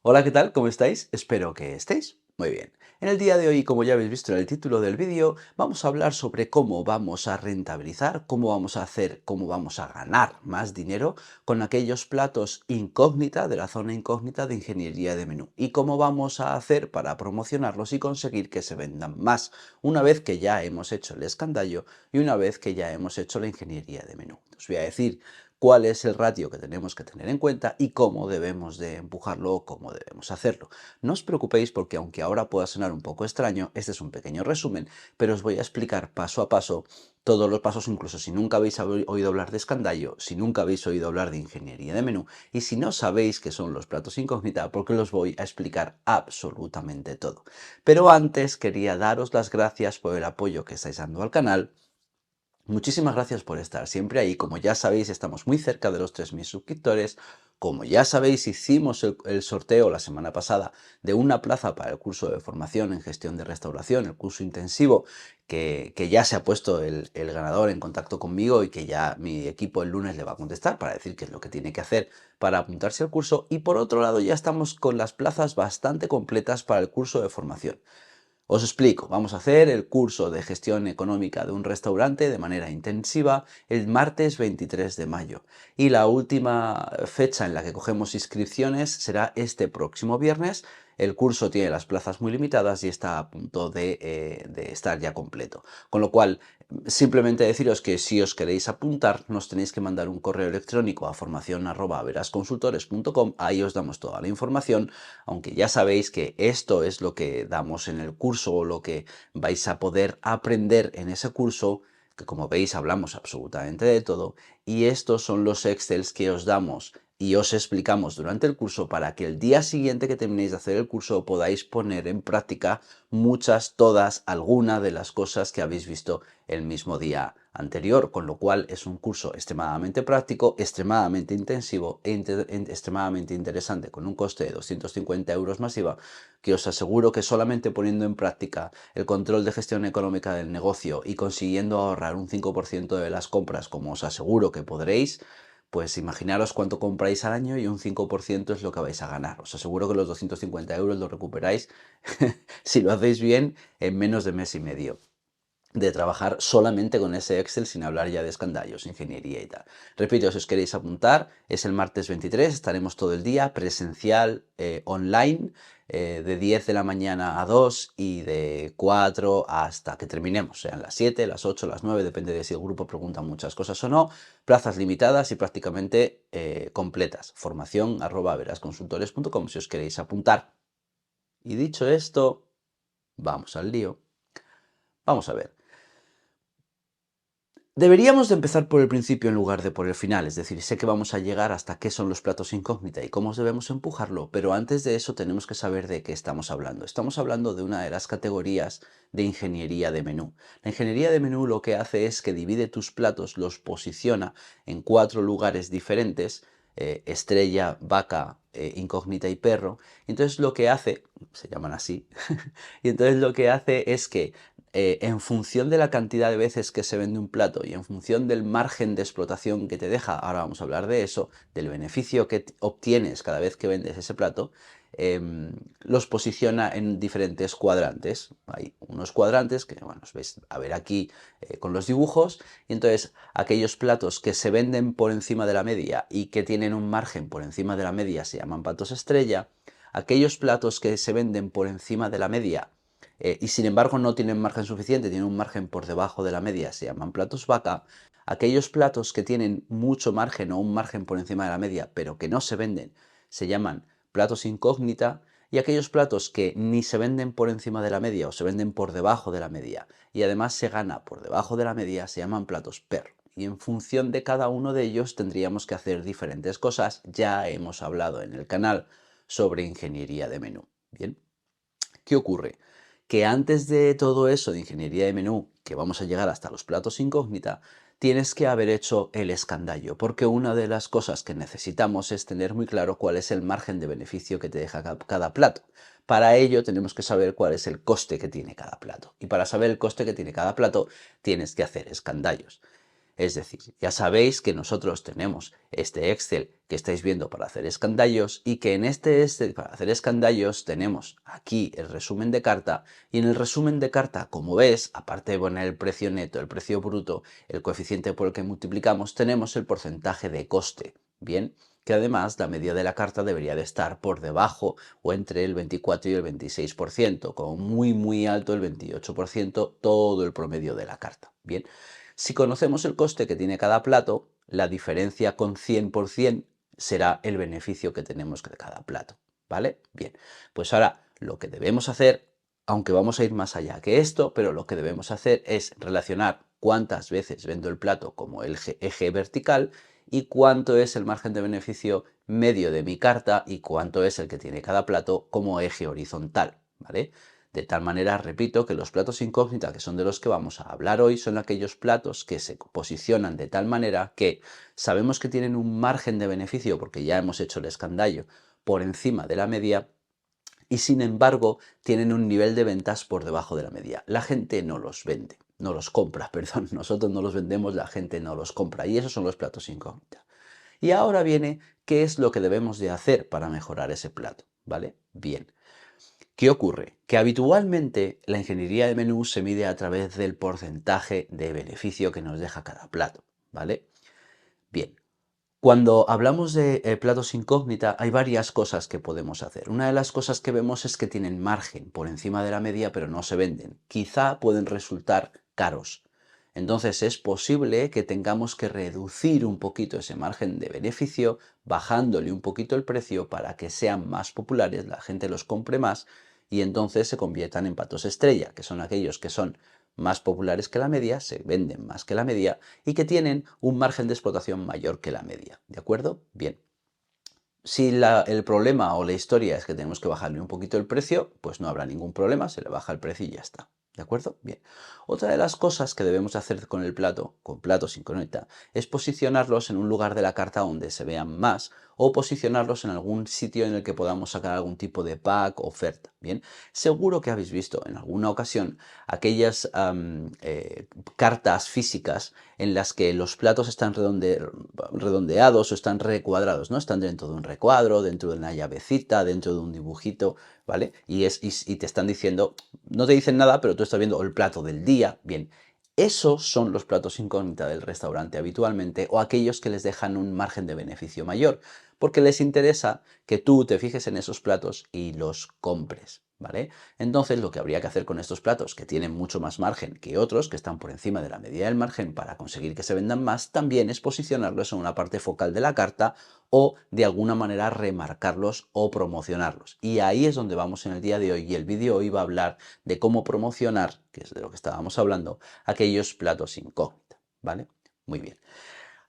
Hola, ¿qué tal? ¿Cómo estáis? Espero que estéis muy bien. En el día de hoy, como ya habéis visto en el título del vídeo, vamos a hablar sobre cómo vamos a rentabilizar, cómo vamos a ganar más dinero con aquellos platos incógnita de la zona incógnita de ingeniería de menú y cómo vamos a hacer para promocionarlos y conseguir que se vendan más una vez que ya hemos hecho el escandallo y una vez que ya hemos hecho la ingeniería de menú. Os voy a decir cuál es el ratio que tenemos que tener en cuenta y cómo debemos de empujarlo o cómo debemos hacerlo. No os preocupéis porque aunque ahora pueda sonar un poco extraño, este es un pequeño resumen, pero os voy a explicar paso a paso todos los pasos, incluso si nunca habéis oído hablar de escandallo, si nunca habéis oído hablar de ingeniería de menú y si no sabéis qué son los platos incógnita, porque los voy a explicar absolutamente todo. Pero antes quería daros las gracias por el apoyo que estáis dando al canal. Muchísimas gracias por estar siempre ahí. Como ya sabéis, estamos muy cerca de los 3.000 suscriptores. Como ya sabéis, hicimos el sorteo la semana pasada de una plaza para el curso de formación en gestión de restauración, el curso intensivo, que ya se ha puesto el ganador en contacto conmigo y que ya mi equipo el lunes le va a contestar para decir qué es lo que tiene que hacer para apuntarse al curso. Y por otro lado, ya estamos con las plazas bastante completas para el curso de formación. Os explico, vamos a hacer el curso de gestión económica de un restaurante de manera intensiva el martes 23 de mayo y la última fecha en la que cogemos inscripciones será este próximo viernes. El curso tiene las plazas muy limitadas y está a punto de estar ya completo. Con lo cual, simplemente deciros que si os queréis apuntar, nos tenéis que mandar un correo electrónico a formacion@verasconsultores.com. Ahí os damos toda la información, aunque ya sabéis que esto es lo que damos en el curso o lo que vais a poder aprender en ese curso, que como veis hablamos absolutamente de todo, y estos son los Excels que os damos y os explicamos durante el curso para que el día siguiente que terminéis de hacer el curso podáis poner en práctica muchas, todas, alguna de las cosas que habéis visto el mismo día anterior, con lo cual es un curso extremadamente práctico, extremadamente intensivo e extremadamente interesante, con un coste de 250 euros masiva, que os aseguro que solamente poniendo en práctica el control de gestión económica del negocio y consiguiendo ahorrar un 5% de las compras, como os aseguro que podréis, pues imaginaros cuánto compráis al año y un 5% es lo que vais a ganar. Os aseguro que los 250 euros los recuperáis si lo hacéis bien en menos de mes y medio de trabajar solamente con ese Excel sin hablar ya de escandallos, ingeniería y tal. Repito, si os queréis apuntar, es el martes 23, estaremos todo el día presencial, online, de 10 de la mañana a 2 y de 4 hasta que terminemos, sean las 7, las 8, las 9, depende de si el grupo pregunta muchas cosas o no, plazas limitadas y prácticamente completas. Formacion@verasconsultores.com si os queréis apuntar. Y dicho esto, vamos al lío. Vamos a ver. Deberíamos de empezar por el principio en lugar de por el final, es decir, sé que vamos a llegar hasta qué son los platos incógnita y cómo debemos empujarlo, pero antes de eso tenemos que saber de qué estamos hablando. Estamos hablando de una de las categorías de ingeniería de menú. La ingeniería de menú lo que hace es que divide tus platos, los posiciona en 4 lugares diferentes, estrella, vaca, incógnita y perro. Entonces lo que hace, se llaman así, y entonces lo que hace es que en función de la cantidad de veces que se vende un plato y en función del margen de explotación que te deja, ahora vamos a hablar de eso, del beneficio que obtienes cada vez que vendes ese plato, los posiciona en diferentes cuadrantes. Hay unos cuadrantes que, bueno, os vais a ver aquí con los dibujos, y entonces aquellos platos que se venden por encima de la media y que tienen un margen por encima de la media se llaman platos estrella. Aquellos platos que se venden por encima de la media y sin embargo no tienen margen suficiente, tienen un margen por debajo de la media, se llaman platos vaca. Aquellos platos que tienen mucho margen o un margen por encima de la media, pero que no se venden, se llaman platos incógnita. Y aquellos platos que ni se venden por encima de la media o se venden por debajo de la media y además se gana por debajo de la media, se llaman platos perro. Y en función de cada uno de ellos tendríamos que hacer diferentes cosas. Ya hemos hablado en el canal sobre ingeniería de menú. Bien, ¿qué ocurre? Que antes de todo eso de ingeniería de menú, que vamos a llegar hasta los platos incógnita, tienes que haber hecho el escandallo, porque una de las cosas que necesitamos es tener muy claro cuál es el margen de beneficio que te deja cada plato. Para ello tenemos que saber cuál es el coste que tiene cada plato. Y para saber el coste que tiene cada plato, tienes que hacer escandallos. Es decir, ya sabéis que nosotros tenemos este Excel que estáis viendo para hacer escandallos y que en este Excel para hacer escandallos tenemos aquí el resumen de carta y en el resumen de carta, como ves, aparte de poner el precio neto, el precio bruto, el coeficiente por el que multiplicamos, tenemos el porcentaje de coste. Bien, que además la media de la carta debería de estar por debajo o entre el 24 y el 26%, como muy alto el 28%, todo el promedio de la carta. Bien, si conocemos el coste que tiene cada plato, la diferencia con 100% será el beneficio que tenemos de cada plato, ¿vale? Bien, pues ahora lo que debemos hacer, aunque vamos a ir más allá que esto, pero lo que debemos hacer es relacionar cuántas veces vendo el plato como el eje vertical y cuánto es el margen de beneficio medio de mi carta y cuánto es el que tiene cada plato como eje horizontal, ¿vale? De tal manera, repito, que los platos incógnita, que son de los que vamos a hablar hoy, son aquellos platos que se posicionan de tal manera que sabemos que tienen un margen de beneficio, porque ya hemos hecho el escandallo, por encima de la media, y sin embargo tienen un nivel de ventas por debajo de la media. La gente no los vende, no los compra, perdón, nosotros no los vendemos, la gente no los compra, y esos son los platos incógnita. Y ahora viene qué es lo que debemos de hacer para mejorar ese plato, ¿vale? Bien. ¿Qué ocurre? Que habitualmente la ingeniería de menú se mide a través del porcentaje de beneficio que nos deja cada plato, ¿vale? Bien, cuando hablamos de platos incógnita hay varias cosas que podemos hacer. Una de las cosas que vemos es que tienen margen por encima de la media pero no se venden. Quizá pueden resultar caros. Entonces es posible que tengamos que reducir un poquito ese margen de beneficio, bajándole un poquito el precio para que sean más populares, la gente los compre más y entonces se conviertan en platos estrella, que son aquellos que son más populares que la media, se venden más que la media y que tienen un margen de explotación mayor que la media. ¿De acuerdo? Bien. Si el problema o la historia es que tenemos que bajarle un poquito el precio, pues no habrá ningún problema, se le baja el precio y ya está. ¿De acuerdo? Bien. Otra de las cosas que debemos hacer con el plato, con platos incógnita, es posicionarlos en un lugar de la carta donde se vean más o posicionarlos en algún sitio en el que podamos sacar algún tipo de pack o oferta. Bien, seguro que habéis visto en alguna ocasión aquellas cartas físicas en las que los platos están redondeados o están recuadrados, ¿no? Están dentro de un recuadro, dentro de una llavecita, dentro de un dibujito, ¿vale? Y te están diciendo, no te dicen nada, pero tú estás viendo el plato del día. Bien, esos son los platos incógnita del restaurante habitualmente o aquellos que les dejan un margen de beneficio mayor, porque les interesa que tú te fijes en esos platos y los compres, ¿vale? Entonces lo que habría que hacer con estos platos, que tienen mucho más margen que otros, que están por encima de la medida del margen para conseguir que se vendan más, también es posicionarlos en una parte focal de la carta o de alguna manera remarcarlos o promocionarlos. Y ahí es donde vamos en el día de hoy y el vídeo hoy va a hablar de cómo promocionar, que es de lo que estábamos hablando, aquellos platos incógnita, ¿vale? Muy bien.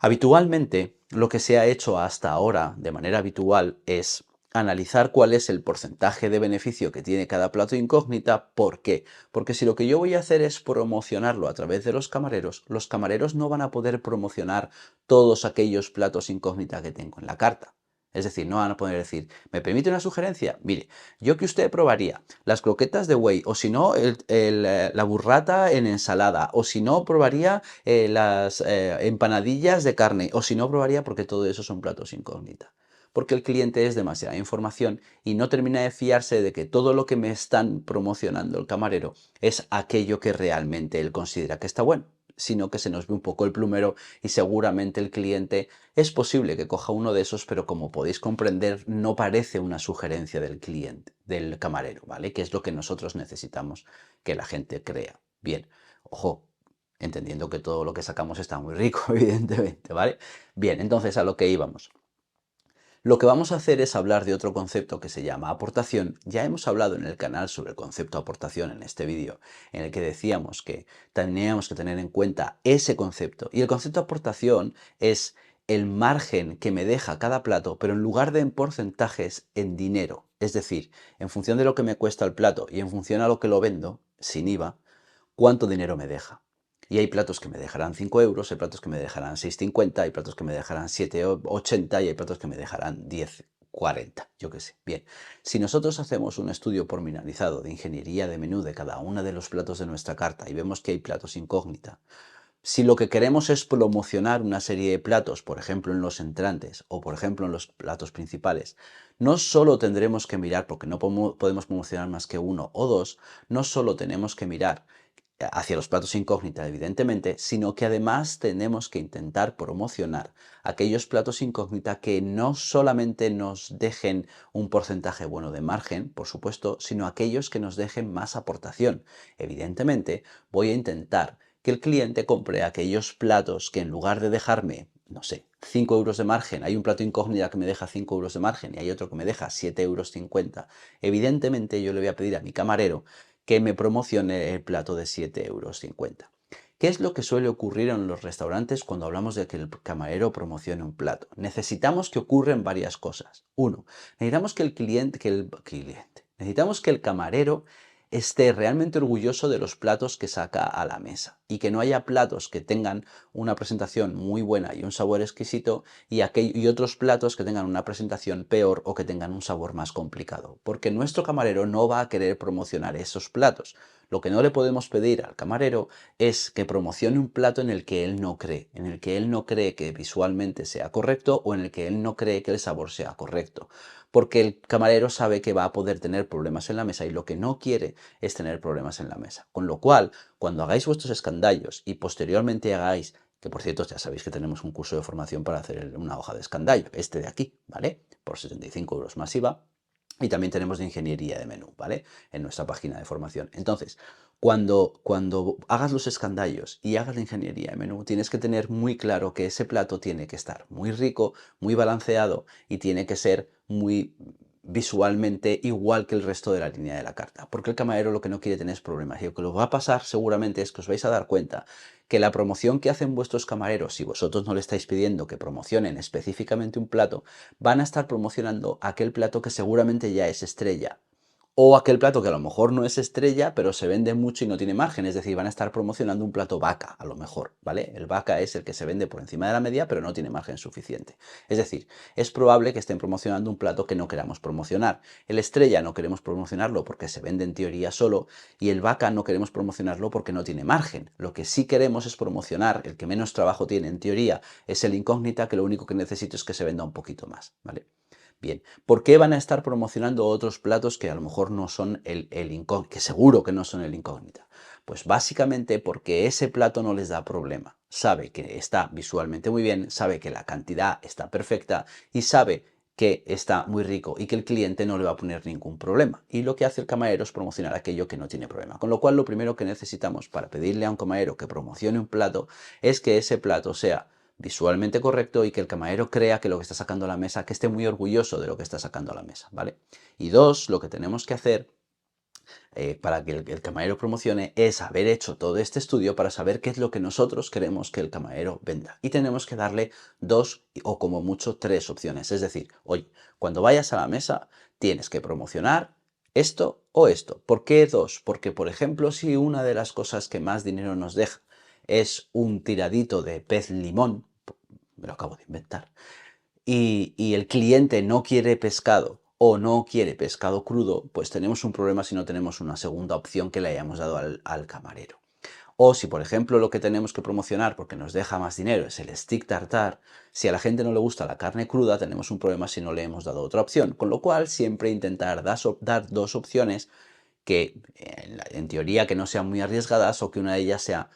Habitualmente, lo que se ha hecho hasta ahora de manera habitual es analizar cuál es el porcentaje de beneficio que tiene cada plato incógnita. ¿Por qué? Porque si lo que yo voy a hacer es promocionarlo a través de los camareros no van a poder promocionar todos aquellos platos incógnita que tengo en la carta. Es decir, no van a poder decir, ¿me permite una sugerencia? Mire, yo que usted probaría las croquetas de whey, o si no, la burrata en ensalada, o si no, probaría las empanadillas de carne, o si no, probaría porque todo eso son platos incógnita. Porque el cliente es demasiada información y no termina de fiarse de que todo lo que me están promocionando el camarero es aquello que realmente él considera que está bueno, sino que se nos ve un poco el plumero y seguramente el cliente es posible que coja uno de esos, pero como podéis comprender, no parece una sugerencia del cliente, del camarero, ¿vale? Que es lo que nosotros necesitamos que la gente crea. Bien, ojo, entendiendo que todo lo que sacamos está muy rico, evidentemente, ¿vale? Bien, entonces a lo que íbamos. Lo que vamos a hacer es hablar de otro concepto que se llama aportación. Ya hemos hablado en el canal sobre el concepto aportación en este vídeo, en el que decíamos que teníamos que tener en cuenta ese concepto. Y el concepto aportación es el margen que me deja cada plato, pero en lugar de en porcentajes, en dinero. Es decir, en función de lo que me cuesta el plato y en función a lo que lo vendo, sin IVA, cuánto dinero me deja. Y hay platos que me dejarán 5 euros, hay platos que me dejarán 6,50, hay platos que me dejarán 7,80 y hay platos que me dejarán 10,40, yo qué sé. Bien, si nosotros hacemos un estudio pormenorizado de ingeniería de menú de cada uno de los platos de nuestra carta y vemos que hay platos incógnita, Si lo que queremos es promocionar una serie de platos, por ejemplo en los entrantes o por ejemplo en los platos principales, no solo tendremos que mirar, porque no podemos promocionar más que uno o dos, no solo tenemos que mirar hacia los platos incógnita, evidentemente, sino que además tenemos que intentar promocionar aquellos platos incógnita que no solamente nos dejen un porcentaje bueno de margen, por supuesto, sino aquellos que nos dejen más aportación. Evidentemente, voy a intentar que el cliente compre aquellos platos que en lugar de dejarme, no sé, 5 euros de margen, hay un plato incógnita que me deja 5 euros de margen y hay otro que me deja 7,50 euros. Evidentemente, yo le voy a pedir a mi camarero que me promocione el plato de 7,50 euros. ¿Qué es lo que suele ocurrir en los restaurantes cuando hablamos de que el camarero promocione un plato? Necesitamos que ocurran varias cosas. Uno, necesitamos necesitamos que el camarero esté realmente orgulloso de los platos que saca a la mesa y que no haya platos que tengan una presentación muy buena y un sabor exquisito y otros platos que tengan una presentación peor o que tengan un sabor más complicado, porque nuestro camarero no va a querer promocionar esos platos. Lo que no le podemos pedir al camarero es que promocione un plato en el que él no cree, en el que él no cree que visualmente sea correcto o en el que él no cree que el sabor sea correcto, porque el camarero sabe que va a poder tener problemas en la mesa y lo que no quiere es tener problemas en la mesa. Con lo cual, cuando hagáis vuestros escandallos y posteriormente hagáis, que por cierto ya sabéis que tenemos un curso de formación para hacer una hoja de escandallo, este de aquí, ¿vale? Por 75 euros más IVA. Y también tenemos de ingeniería de menú, ¿vale? En nuestra página de formación. Entonces, cuando hagas los escandallos y hagas la ingeniería de menú, tienes que tener muy claro que ese plato tiene que estar muy rico, muy balanceado y tiene que ser muy visualmente igual que el resto de la línea de la carta. Porque el camarero lo que no quiere tener es problemas. Y lo que os va a pasar seguramente es que os vais a dar cuenta que la promoción que hacen vuestros camareros, si vosotros no le estáis pidiendo que promocionen específicamente un plato, van a estar promocionando aquel plato que seguramente ya es estrella. O aquel plato que a lo mejor no es estrella, pero se vende mucho y no tiene margen. Es decir, van a estar promocionando un plato vaca, a lo mejor, ¿vale? El vaca es el que se vende por encima de la media, pero no tiene margen suficiente. Es decir, es probable que estén promocionando un plato que no queramos promocionar. El estrella no queremos promocionarlo porque se vende en teoría solo y el vaca no queremos promocionarlo porque no tiene margen. Lo que sí queremos es promocionar, el que menos trabajo tiene en teoría es el incógnita, que lo único que necesito es que se venda un poquito más, ¿vale? Bien, ¿por qué van a estar promocionando otros platos que a lo mejor no son el incógnito, que seguro que no son el incógnita? Pues básicamente porque ese plato no les da problema. Sabe que está visualmente muy bien, sabe que la cantidad está perfecta y sabe que está muy rico y que el cliente no le va a poner ningún problema. Y lo que hace el camarero es promocionar aquello que no tiene problema. Con lo cual, lo primero que necesitamos para pedirle a un camarero que promocione un plato es que ese plato sea visualmente correcto y que el camarero crea que lo que está sacando a la mesa, que esté muy orgulloso de lo que está sacando a la mesa, ¿vale? Y dos, lo que tenemos que hacer para que el camarero promocione es haber hecho todo este estudio para saber qué es lo que nosotros queremos que el camarero venda. Y tenemos que darle dos o como mucho tres opciones. Es decir, oye, cuando vayas a la mesa tienes que promocionar esto o esto. ¿Por qué dos? Porque, por ejemplo, si una de las cosas que más dinero nos deja es un tiradito de pez limón, me lo acabo de inventar, y el cliente no quiere pescado o no quiere pescado crudo, pues tenemos un problema si no tenemos una segunda opción que le hayamos dado al camarero. O si, por ejemplo, lo que tenemos que promocionar porque nos deja más dinero es el stick tartar, si a la gente no le gusta la carne cruda, tenemos un problema si no le hemos dado otra opción. Con lo cual, siempre intentar dar dos opciones que en teoría que no sean muy arriesgadas o que una de ellas sea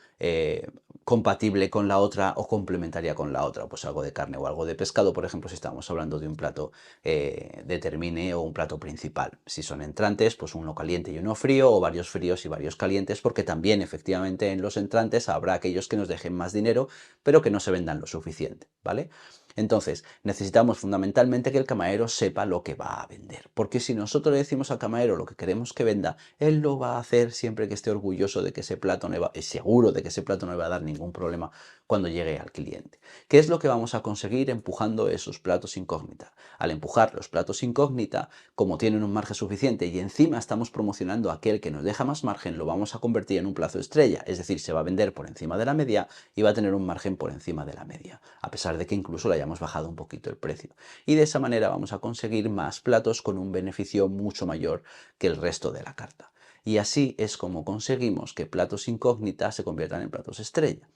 compatible con la otra o complementaria con la otra, pues algo de carne o algo de pescado, por ejemplo, si estamos hablando de un plato determine o un plato principal. Si son entrantes, pues uno caliente y uno frío, o varios fríos y varios calientes, porque también efectivamente en los entrantes habrá aquellos que nos dejen más dinero, pero que no se vendan lo suficiente, ¿vale? Entonces, necesitamos fundamentalmente que el camarero sepa lo que va a vender, porque si nosotros le decimos al camarero lo que queremos que venda, él lo va a hacer siempre que esté orgulloso de que ese plato no va, es seguro de que ese plato no le va a dar ningún problema cuando llegue al cliente. ¿Qué es lo que vamos a conseguir empujando esos platos incógnita? Al empujar los platos incógnita, como tienen un margen suficiente y encima estamos promocionando aquel que nos deja más margen, lo vamos a convertir en un plato estrella, es decir, se va a vender por encima de la media y va a tener un margen por encima de la media, a pesar de que incluso le hayamos bajado un poquito el precio. Y de esa manera vamos a conseguir más platos con un beneficio mucho mayor que el resto de la carta. Y así es como conseguimos que platos incógnitas se conviertan en platos estrella.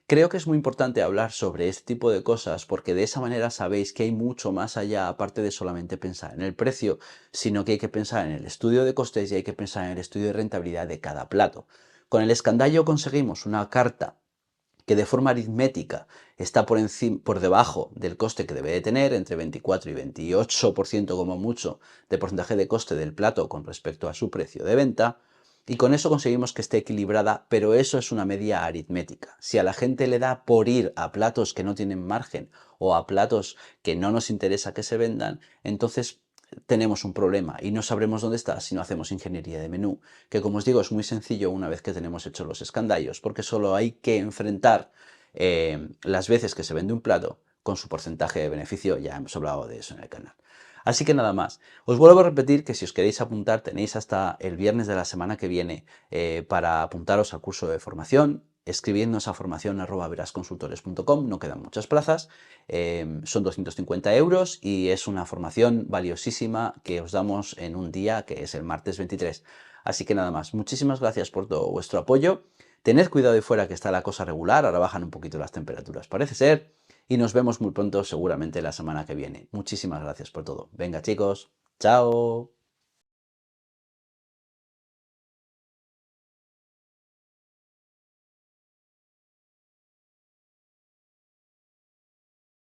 Creo que es muy importante hablar sobre este tipo de cosas porque de esa manera sabéis que hay mucho más allá, aparte de solamente pensar en el precio, sino que hay que pensar en el estudio de costes y hay que pensar en el estudio de rentabilidad de cada plato. Con el escandallo conseguimos una carta que de forma aritmética está por debajo del coste que debe de tener, entre 24 y 28% como mucho de porcentaje de coste del plato con respecto a su precio de venta, y con eso conseguimos que esté equilibrada, pero eso es una media aritmética. Si a la gente le da por ir a platos que no tienen margen o a platos que no nos interesa que se vendan, entonces tenemos un problema y no sabremos dónde está si no hacemos ingeniería de menú, que como os digo es muy sencillo una vez que tenemos hechos los escandallos, porque solo hay que enfrentar las veces que se vende un plato con su porcentaje de beneficio. Ya hemos hablado de eso en el canal. Así que nada más. Os vuelvo a repetir que si os queréis apuntar tenéis hasta el viernes de la semana que viene para apuntaros al curso de formación. Escribidnos a formación@verasconsultores.com, no quedan muchas plazas, son 250 euros y es una formación valiosísima que os damos en un día que es el martes 23. Así que nada más, muchísimas gracias por todo vuestro apoyo. Tened cuidado de fuera que está la cosa regular, ahora bajan un poquito las temperaturas, parece ser, y nos vemos muy pronto seguramente la semana que viene. Muchísimas gracias por todo. Venga chicos, chao.